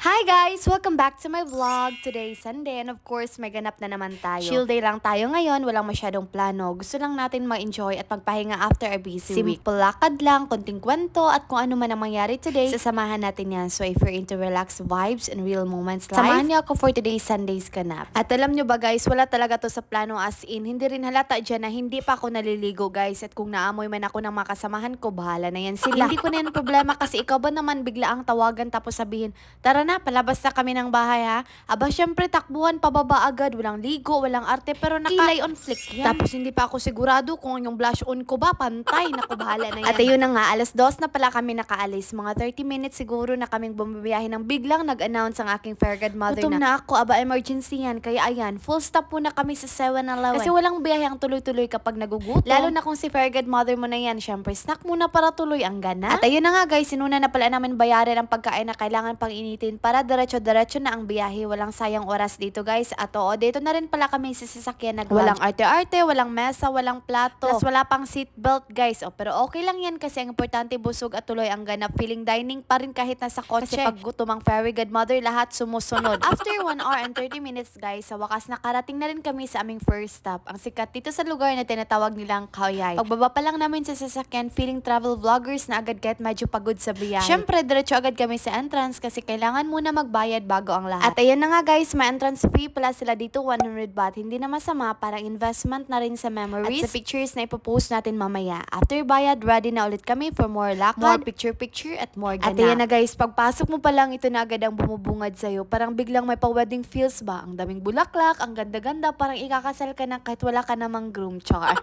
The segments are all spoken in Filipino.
Hi guys! Welcome back to my vlog. Today is Sunday and of course may ganap na naman tayo. Chill day lang tayo ngayon, walang masyadong plano. Gusto lang natin ma-enjoy at magpahinga after a busy week. Simple lakad lang, konting kwento at kung ano man ang mangyari today, sasamahan natin yan. So if you're into relaxed vibes and real moments life, samahan niyo ako for today's Sunday's ganap. At alam nyo ba guys, wala talaga to sa plano as in. Hindi rin halata dyan na hindi pa ako naliligo guys. At kung naamoy man ako ng makasamahan ko, bahala na yan sila. Hindi ko na yan problema kasi ikaw ba naman bigla ang tawagan tapos sabihin, tara na, palabas na kami ng bahay ha. Aba, syempre takbuhan pababa agad. Walang ligo, walang arte, pero kilay on flick yan. Tapos hindi pa ako sigurado kung yung blush on ko ba, pantay. Naku, bahala na yan. At ayun na nga, alas 2 na pala kami nakaalis. Mga 30 minutes siguro na kaming bumabiyahe ng biglang nag-announce ang aking fair godmother gutom na ako, aba, emergency yan. Kaya ayan, full stop muna kami sa 7-Eleven. Kasi walang biyahe ang tuloy-tuloy kapag nagugutom. Lalo na kung si fair godmother mo na yan, syempre snack muna para tuloy ang gana. At ayun na nga guys, sinuna na pala namin bayaran ang pagkain na kailangan pang initin para diretso-diretso na ang biyahe. Walang sayang oras dito guys. At oo, dito na rin pala kami sa sasakyan. Walang arte-arte, walang mesa, walang plato. Plus wala pang seatbelt guys. Pero okay lang yan kasi ang importante busog at tuloy ang ganap. Feeling dining pa rin kahit nasa kotse. Kasi pag gutom ang fairy godmother, lahat sumusunod. After 1 hour and 30 minutes guys, sa wakas nakarating na rin kami sa aming first stop. Ang sikat dito sa lugar na tinatawag nilang Khao-Yai. Pagbaba pa lang namin sa sasakyan, feeling travel vloggers na agad kahit medyo pagod sa biyahe. Syempre, diretso agad kami sa entrance kasi kailangan muna magbayad bago ang lahat. At ayun na nga guys, may entrance fee pala sila dito, 100 baht. Hindi na masama, parang investment na rin sa memories at sa pictures na ipopost natin mamaya. After bayad, ready na ulit kami for more lakad, more picture-picture at more ganap. At ayun na guys, pagpasok mo pa lang, ito na agad ang bumubungad sa'yo. Parang biglang may pa-wedding feels ba? Ang daming bulaklak, ang ganda-ganda, parang ikakasal ka na kahit wala ka namang groom, char.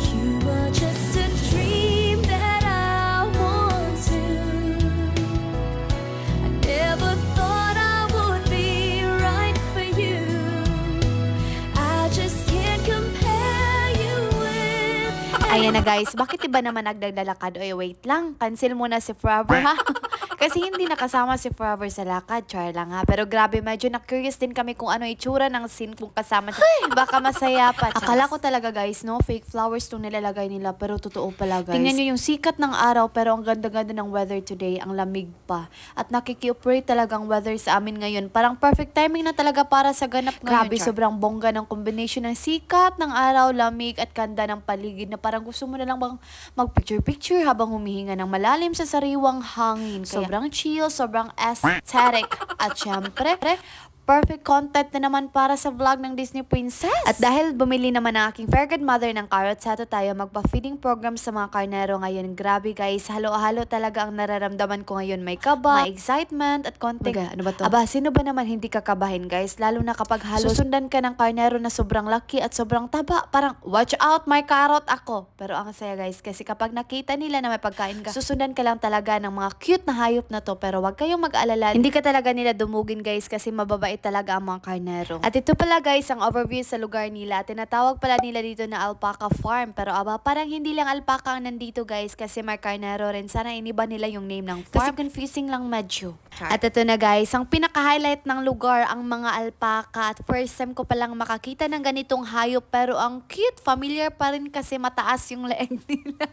You were just a dream that I want to. I never thought I would be right for you. I just can't compare you with. Ayan na guys, bakit iba naman nagdaglalakad? Oy, wait lang, cancel muna si Forever ha. Kasi hindi nakasama si Forever sa lakad, char lang ha. Pero grabe, medyo na-curious din kami kung ano itsura ng scene kung kasama siya. Baka masaya pa. Akala ko talaga guys, no, fake flowers tong nilalagay nila, pero totoo pala guys. Tingnan nyo yung sikat ng araw, pero ang ganda-ganda ng weather today, ang lamig pa. At nakiki-operate talagang weather sa amin ngayon. Parang perfect timing na talaga para sa ganap ngayon. Grabe, sobrang bongga ng combination ng sikat ng araw, lamig at ganda ng paligid na parang gusto mo na lang bang mag-picture-picture habang humihinga ng malalim sa sariwang hangin. Kaya sobrang chill, sobrang aesthetic. At syempre, perfect content na naman para sa vlog ng Disney Princess. At dahil bumili naman ang aking fair godmother ng carrot, sato tayo magpa-feeding program sa mga karnero ngayon. Grabe guys, halo-halo talaga ang nararamdaman ko ngayon. May kaba, may excitement, at konting, ano ba to? Aba, sino ba naman hindi kakabahin guys? Lalo na kapag susundan ka ng karnero na sobrang laki at sobrang taba. Parang, watch out, may carrot ako. Pero ang saya guys, kasi kapag nakita nila na may pagkain ka, susundan ka lang talaga ng mga cute na hayop na to. Pero wag kayong mag-alala, hindi ka talaga nila dumugin guys kasi mababait talaga ang mga karnero. At ito pala guys, ang overview sa lugar nila. Tinatawag pala nila dito na alpaca farm. Pero aba, parang hindi lang alpaca ang nandito guys kasi may karnero rin. Sana iniba nila yung name ng farm. Kasi confusing lang medyo. At ito na guys, ang pinaka-highlight ng lugar, ang mga alpaca. At first time ko palang makakita ng ganitong hayop. Pero ang cute, familiar pa rin kasi mataas yung leeg nila.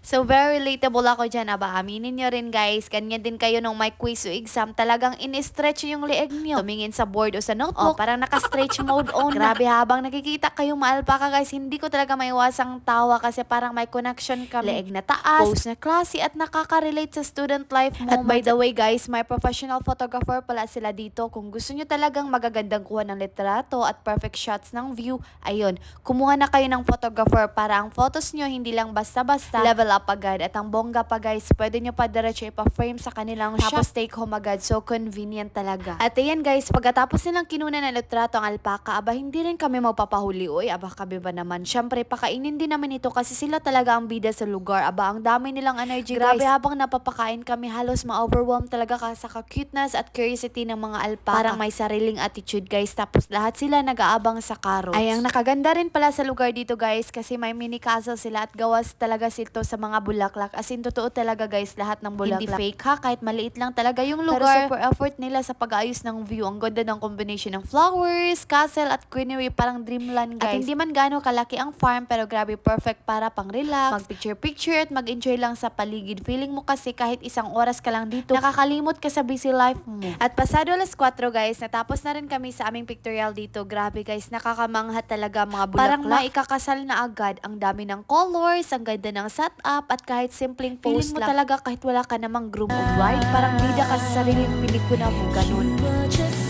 So very relatable ako dyan. Aba, aminin nyo rin guys, ganyan din kayo nung may quiz o exam. Talagang in-stretch yung leeg nyo. Tumingin sa board o sa notebook, parang naka-stretch mode on. Grabe, habang nakikita kayong maalpaka guys, hindi ko talaga maiwasang tawa kasi parang may connection kami. Leeg na taas, pose na classy at nakaka-relate sa student life moments. At by the way guys, may professional photographer pala sila dito. Kung gusto nyo talagang magagandang kuha ng litrato at perfect shots ng view, ayun, kumuha na kayo ng photographer para ang photos nyo hindi lang basta-basta, level up agad. At ang bongga pa guys, pwede nyo pa diretso ipa-frame sa kanilang shop, tapos take home agad. So convenient talaga. At ayan guys, pagkatapos nilang kinuna ng litrato ang alpaca, aba hindi rin kami magpapahuli. Uy, aba kami ba naman? Syempre, pakainin din namin ito kasi sila talaga ang bida sa lugar. Aba, ang dami nilang energy guys. Grabe, habang napapakain kami, halos ma-overwhelm talaga sa ka-cuteness at curiosity ng mga alpaca. Parang may sariling attitude guys. Tapos lahat sila nag-aabang sa carrots. Ay, ang nakaganda rin pala sa lugar dito guys kasi may mini castle sila at gawas talaga sito sa mga bulaklak. As in, totoo talaga guys, lahat ng bulaklak. Hindi fake ha, kahit maliit lang talaga yung lugar. Pero super effort nila sa pag-ayos ng view. Ang ganda ganda ng combination ng flowers, castle at greenery, parang dreamland guys. At hindi man gaano kalaki ang farm pero grabe perfect para pang relax, mag picture at mag-enjoy lang sa paligid. Feeling mo kasi kahit isang oras ka lang dito, nakakalimot ka sa busy life mo. At pasado alas 4 guys, natapos na rin kami sa aming pictorial dito. Grabe guys, nakakamangha talaga mga bulaklak. Parang maikakasal na agad. Ang dami ng colors, ang ganda ng setup, at kahit simpleng pose lang. Feeling mo talaga kahit wala ka namang groom o bride, parang bida ka sa sariling pelikula mo, ganun. You were just